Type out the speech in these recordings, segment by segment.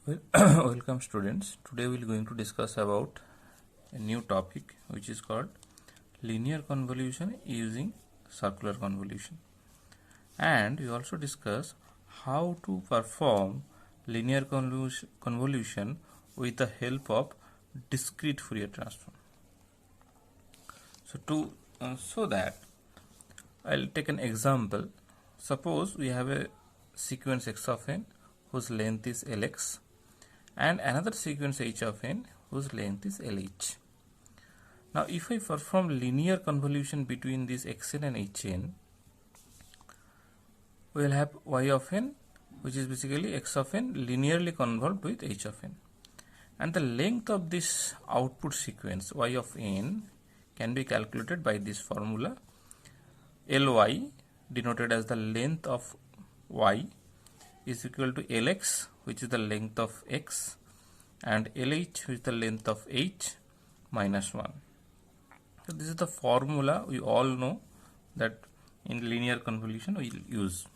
Well, welcome students. Today we are going to discuss about a new topic which is called linear convolution using circular convolution, and we also discuss how to perform linear convolution with the help of discrete Fourier transform. So that I'll take an example. Suppose we have a sequence x of n whose length is Lx and another sequence h of n whose length is Lh. Now if I perform linear convolution between this xn and hn, we will have y of n, which is basically x of n linearly convolved with h of n, and the length of this output sequence y of n can be calculated by this formula. Ly, denoted as the length of y, is equal to Lx, which is the length of x, and Lh, which is the length of h, minus 1. So this is the formula we all know that in linear convolution we will use.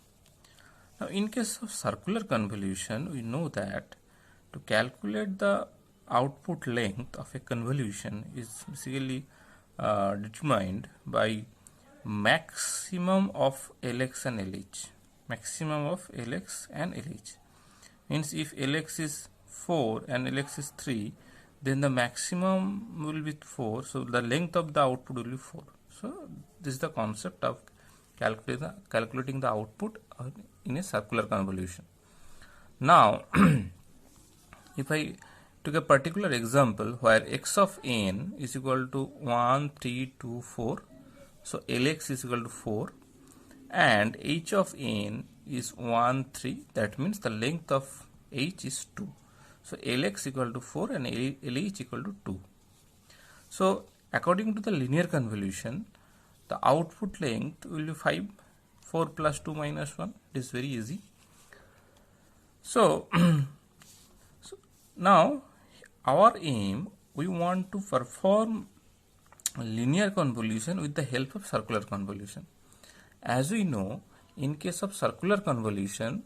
Now in case of circular convolution, we know that to calculate the output length of a convolution is basically determined by maximum of Lx and Lh. Maximum of Lx and Lh means if Lx is 4 and Lx is 3, then the maximum will be 4, so the length of the output will be 4. So this is the concept of calculating the output in a circular convolution. Now if I took a particular example where x of n is equal to 1, 3, 2, 4, so Lx is equal to 4, and h of n is 1, 3, that means the length of h is 2. So Lx equal to 4 and Lh equal to 2. So according to the linear convolution, the output length will be 5. 4 plus 2 minus 1. It is very easy. So now our aim, we want to perform linear convolution with the help of circular convolution. As we know, in case of circular convolution,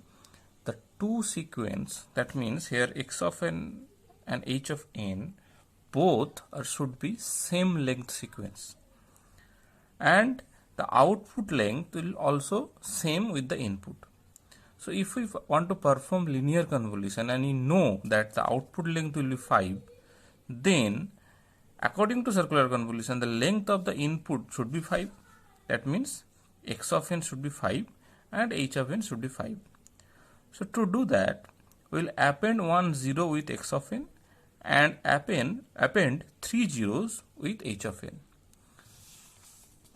the two sequence, that means here x of n and h of n, both should be same length sequence, and the output length will also same with the input. So if we want to perform linear convolution and we know that the output length will be 5, then according to circular convolution, the length of the input should be 5. That means x of n should be 5 and h of n should be 5. So to do that, we will append 1 0 with x of n and append 3 zeros with h of n.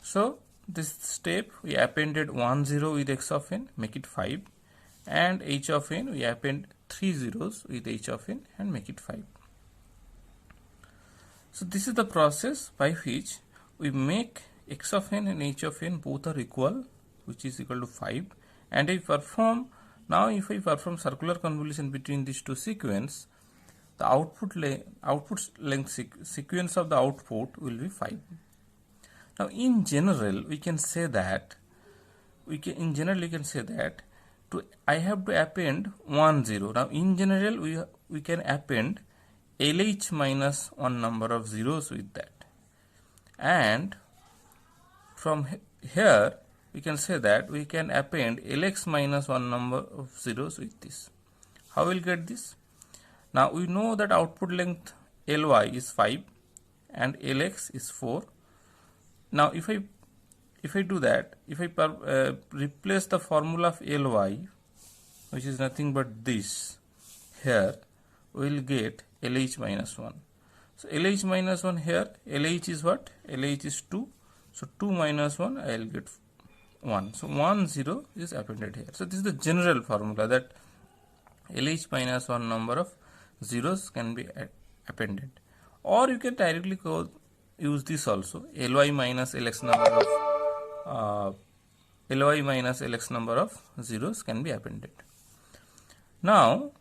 So this step, we appended 1 0 with x of n, make it 5, and h of n, we append 3 zeros with h of n and make it 5. So this is the process by which we make x of n and h of n both are equal, which is equal to 5, and if I perform circular convolution between these two sequence, the output length sequence of the output will be 5. Now in general we can say that I have to append 1 0. Now in general we can append Lh minus 1 number of zeros with that, and from here we can say that we can append Lx minus 1 number of zeros with this. How will get this? Now we know that output length Ly is 5 and Lx is 4. Now if I do that, if I replace the formula of Ly, which is nothing but this, here we will get Lh minus 1. So Lh minus 1 here, Lh is what? Lh is 2. So 2 minus 1, I will get 1. So 1 0 is appended here. So this is the general formula, that Lh minus 1 number of zeros can be appended. Or you can directly use this also, Ly minus Lx number of zeros can be appended. Now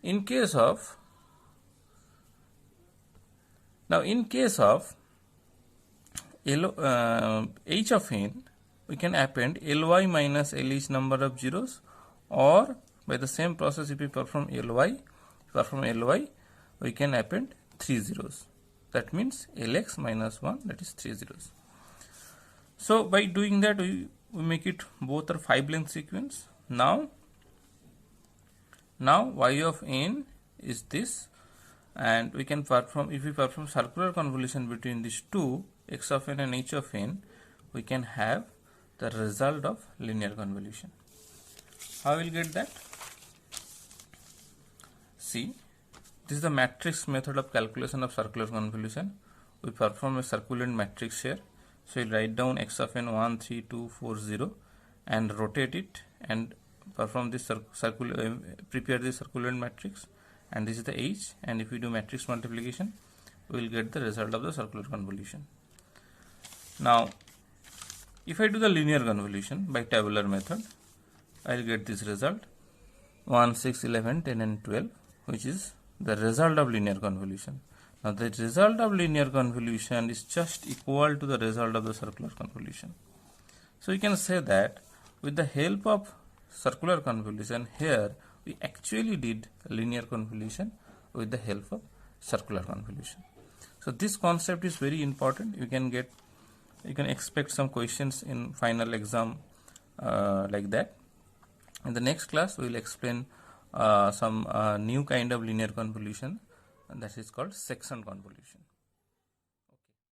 in case of h of n, we can append Ly minus Lh number of zeros, or by the same process if we perform Ly, perform Ly, we can append 3 zeros. That means Lx minus 1, that is 3 zeros. So by doing that, we make it both are 5 length sequence. Now y of n is this, and we can perform, if we perform circular convolution between these two, x of n and h of n, we can have the result of linear convolution. How will get that? See, this is the matrix method of calculation of circular convolution. We perform a circulant matrix here. So we'll write down x of n 1, 3, 2, 4, 0 and rotate it and perform this prepare this circulant matrix, and this is the h, and if we do matrix multiplication, we will get the result of the circular convolution. Now if I do the linear convolution by tabular method, I will get this result 1, 6, 11, 10 and 12, which is the result of linear convolution. Now the result of linear convolution is just equal to the result of the circular convolution. So you can say that with the help of circular convolution, here we actually did linear convolution with the help of circular convolution. So this concept is very important. You can expect some questions in final exam like that. In the next class, we will explain some new kind of linear convolution, and that is called section convolution.